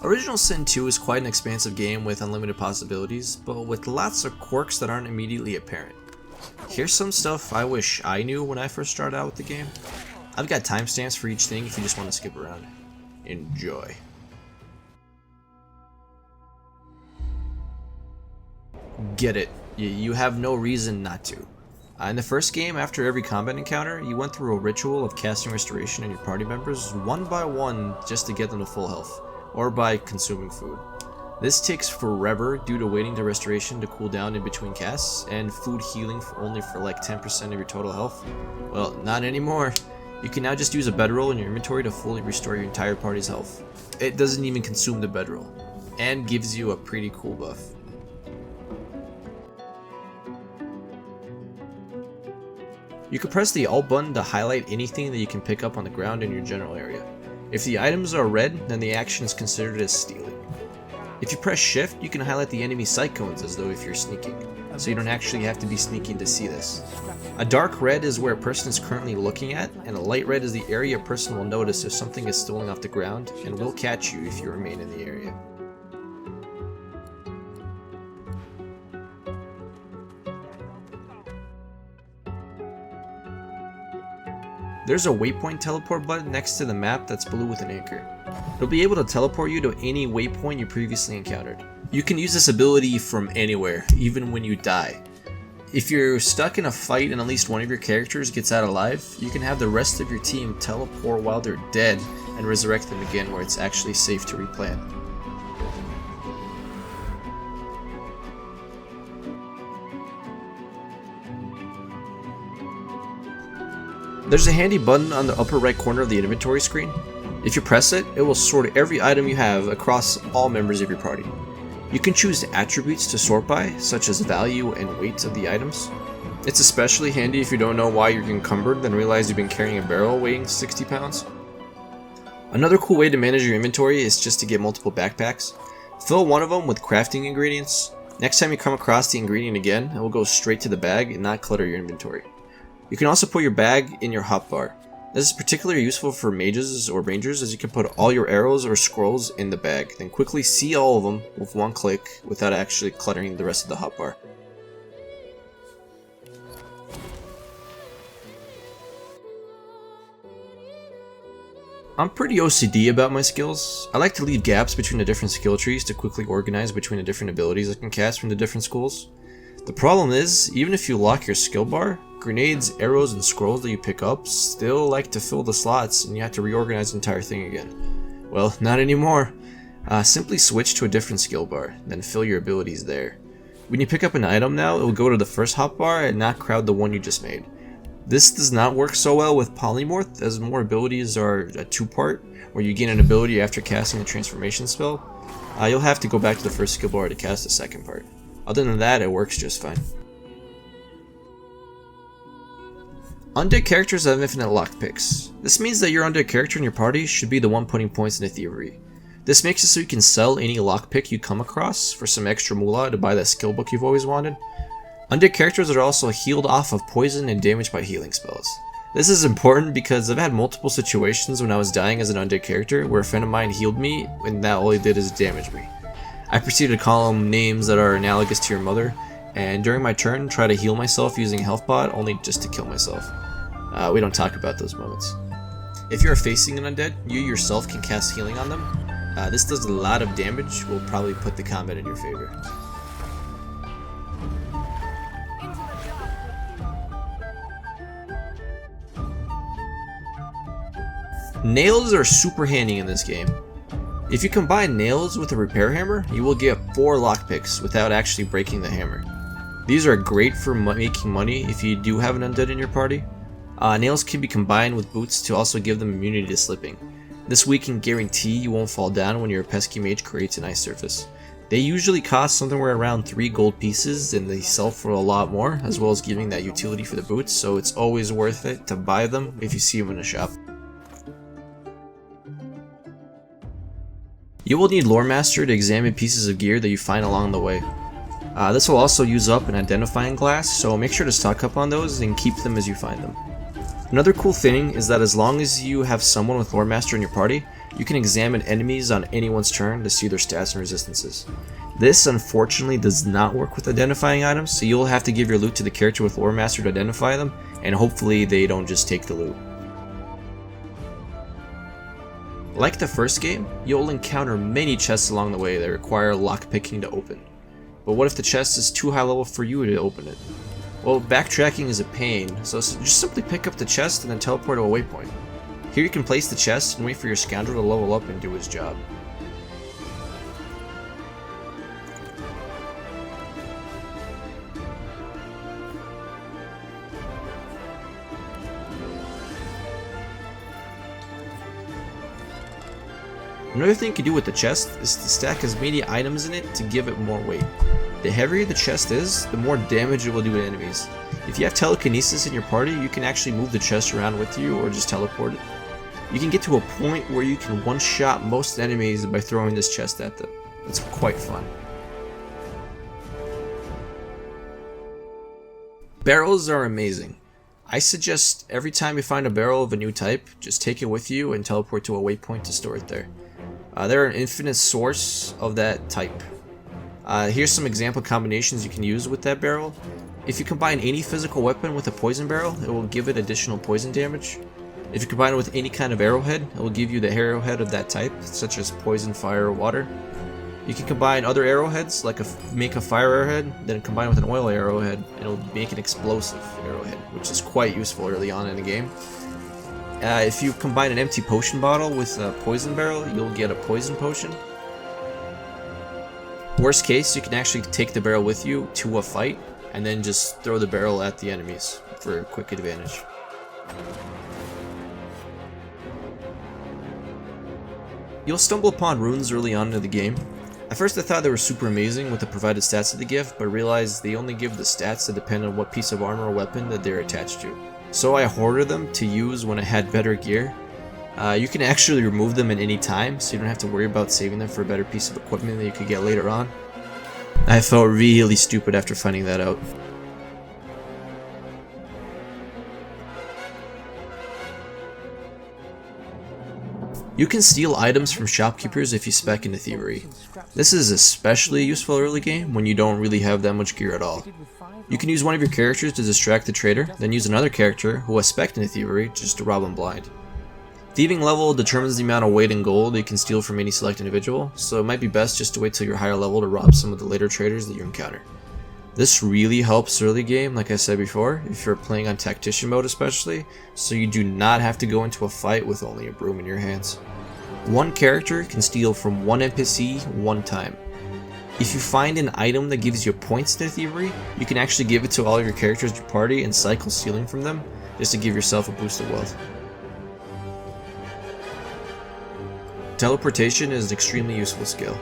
Original Sin 2 is quite an expansive game with unlimited possibilities, but with lots of quirks that aren't immediately apparent. Here's some stuff I wish I knew when I first started out with the game. I've got timestamps for each thing if you just want to skip around. Enjoy. Get it. You have no reason not to. In the first game, after every combat encounter, you went through a ritual of casting restoration on your party members one by one just to get them to full health, or by consuming food. This takes forever due to waiting the restoration to cool down in between casts, and food healing only for like 10% of your total health. Well, not anymore. You can now just use a Bedroll in your inventory to fully restore your entire party's health. It doesn't even consume the Bedroll, and gives you a pretty cool buff. You can press the Alt button to highlight anything that you can pick up on the ground in your general area. If the items are red, then the action is considered as stealing. If you press shift, you can highlight the enemy sight cones as though if you're sneaking, so you don't actually have to be sneaking to see this. A dark red is where a person is currently looking at, and a light red is the area a person will notice if something is stolen off the ground, and will catch you if you remain in the area. There's a waypoint teleport button next to the map that's blue with an anchor. It'll be able to teleport you to any waypoint you previously encountered. You can use this ability from anywhere, even when you die. If you're stuck in a fight and at least one of your characters gets out alive, you can have the rest of your team teleport while they're dead and resurrect them again where it's actually safe to replan. There's a handy button on the upper right corner of the inventory screen. If you press it, it will sort every item you have across all members of your party. You can choose attributes to sort by, such as value and weight of the items. It's especially handy if you don't know why you're encumbered and realize you've been carrying a barrel weighing 60 pounds. Another cool way to manage your inventory is just to get multiple backpacks. Fill one of them with crafting ingredients. Next time you come across the ingredient again, it will go straight to the bag and not clutter your inventory. You can also put your bag in your hotbar. This is particularly useful for mages or rangers as you can put all your arrows or scrolls in the bag, then quickly see all of them with one click without actually cluttering the rest of the hotbar. I'm pretty OCD about my skills. I like to leave gaps between the different skill trees to quickly organize between the different abilities I can cast from the different schools. The problem is, even if you lock your skill bar, grenades, arrows, and scrolls that you pick up still like to fill the slots and you have to reorganize the entire thing again. Well, not anymore. Simply switch to a different skill bar, then fill your abilities there. When you pick up an item now, it will go to the first hotbar and not crowd the one you just made. This does not work so well with Polymorph, as more abilities are a two-part, where you gain an ability after casting the transformation spell. You'll have to go back to the first skill bar to cast the second part. Other than that, it works just fine. Undead characters have infinite lockpicks. This means that your undead character in your party should be the one putting points into thievery. This makes it so you can sell any lockpick you come across for some extra moolah to buy that skill book you've always wanted. Undead characters are also healed off of poison and damage by healing spells. This is important because I've had multiple situations when I was dying as an undead character where a friend of mine healed me and that all he did is damage me. I proceeded to call him names that are analogous to your mother, and during my turn try to heal myself using health bot only just to kill myself. We don't talk about those moments. If you're facing an undead, you yourself can cast healing on them. This does a lot of damage, will probably put the combat in your favor. Nails are super handy in this game. If you combine nails with a repair hammer, you will get 4 lockpicks without actually breaking the hammer. These are great for making money if you do have an undead in your party. Nails can be combined with boots to also give them immunity to slipping. This way can guarantee you won't fall down when your pesky mage creates an ice surface. They usually cost somewhere around 3 gold pieces and they sell for a lot more, as well as giving that utility for the boots, so it's always worth it to buy them if you see them in a shop. You will need Loremaster to examine pieces of gear that you find along the way. This will also use up an identifying glass, so make sure to stock up on those and keep them as you find them. Another cool thing is that as long as you have someone with Loremaster in your party, You can examine enemies on anyone's turn to see their stats and resistances. This unfortunately does not work with identifying items, so you'll have to give your loot to the character with Loremaster to identify them, and hopefully they don't just take the loot. Like the first game, you'll encounter many chests along the way that require lockpicking to open. But what if the chest is too high level for you to open it? Well, backtracking is a pain, so just simply pick up the chest and then teleport to a waypoint. Here you can place the chest and wait for your scoundrel to level up and do his job. Another thing you can do with the chest is to stack as many items in it to give it more weight. The heavier the chest is, the more damage it will do to enemies. If you have telekinesis in your party, you can actually move the chest around with you or just teleport it. You can get to a point where you can one-shot most enemies by throwing this chest at them. It's quite fun. Barrels are amazing. I suggest every time you find a barrel of a new type, just take it with you and teleport to a waypoint to store it there. There are an infinite source of that type. Here's some example combinations you can use with that barrel. If you combine any physical weapon with a poison barrel, it will give it additional poison damage. If you combine it with any kind of arrowhead, it will give you the arrowhead of that type, such as poison, fire, or water. You can combine other arrowheads, like make a fire arrowhead, then combine with an oil arrowhead, and it will make an explosive arrowhead, which is quite useful early on in the game. If you combine an empty potion bottle with a poison barrel, you'll get a poison potion. Worst case, you can actually take the barrel with you to a fight, and then just throw the barrel at the enemies for a quick advantage. You'll stumble upon runes early on in the game. At first I thought they were super amazing with the provided stats that they give, but realized they only give the stats that depend on what piece of armor or weapon that they're attached to. So I hoarded them to use when I had better gear. You can actually remove them at any time, so you don't have to worry about saving them for a better piece of equipment that you could get later on. I felt really stupid after finding that out. You can steal items from shopkeepers if you spec into thievery. This is especially useful early game when you don't really have that much gear at all. You can use one of your characters to distract the trader, then use another character who has spec'd into thievery just to rob him blind. Thieving level determines the amount of weight and gold you can steal from any select individual, so it might be best just to wait till you're higher level to rob some of the later traders that you encounter. This really helps early game, like I said before, if you're playing on tactician mode especially, so you do not have to go into a fight with only a broom in your hands. One character can steal from one NPC one time. If you find an item that gives you points to thievery, you can actually give it to all of your characters in your party and cycle stealing from them, just to give yourself a boost of wealth. Teleportation is an extremely useful skill.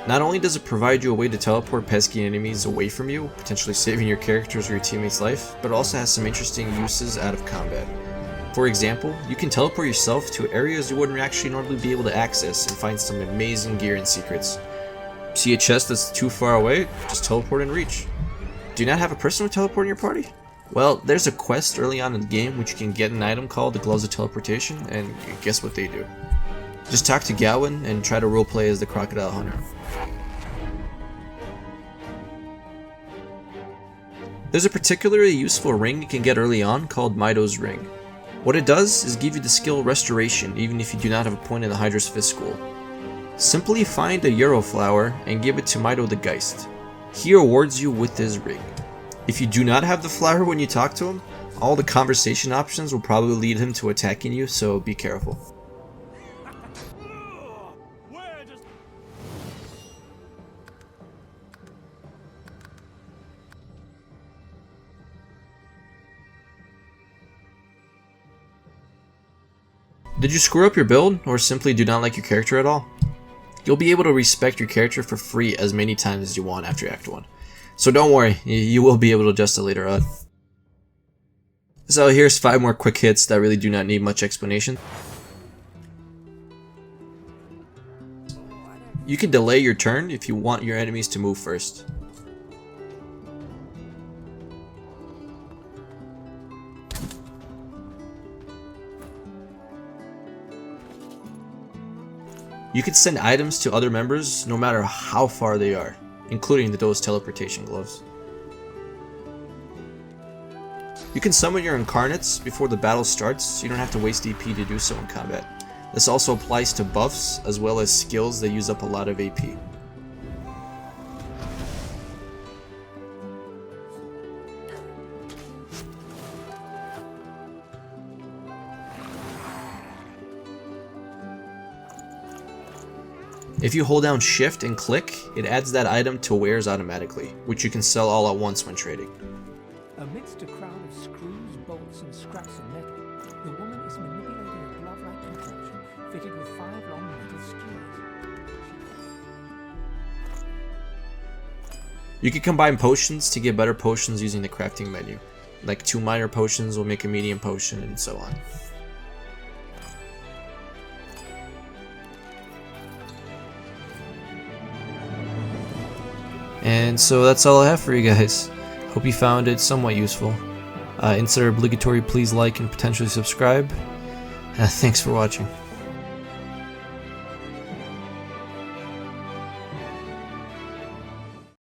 Not only does it provide you a way to teleport pesky enemies away from you, potentially saving your character's or your teammate's life, but it also has some interesting uses out of combat. For example, you can teleport yourself to areas you wouldn't actually normally be able to access and find some amazing gear and secrets. See a chest that's too far away? Just teleport and reach. Do you not have a person with teleport in your party? Well, there's a quest early on in the game which you can get an item called the Gloves of Teleportation, and guess what they do? Just talk to Gawain and try to roleplay as the Crocodile Hunter. There's a particularly useful ring you can get early on called Mido's Ring. What it does is give you the skill Restoration even if you do not have a point in the Hydra's Fist School. Simply find a Euro flower and give it to Mido the Geist. He rewards you with his ring. If you do not have the flower when you talk to him, all the conversation options will probably lead him to attacking you, so be careful. Did you screw up your build, or simply do not like your character at all? You'll be able to respec your character for free as many times as you want after Act 1. So don't worry, you will be able to adjust it later on. So here's 5 more quick hits that really do not need much explanation. You can delay your turn if you want your enemies to move first. You can send items to other members no matter how far they are, including those teleportation gloves. You can summon your incarnates before the battle starts, so you don't have to waste EP to do so in combat. This also applies to buffs, as well as skills that use up a lot of AP. If you hold down shift and click, it adds that item to wares automatically, which you can sell all at once when trading. Amidst a crowd of screws, bolts, and scraps of metal, the woman is manipulating a glove-like contraption fitted with 5 long metal skewers. You can combine potions to get better potions using the crafting menu. Like 2 minor potions will make a medium potion, and so on. And so that's all I have for you guys. Hope you found it somewhat useful. Instead of obligatory, please like and potentially subscribe. Thanks for watching.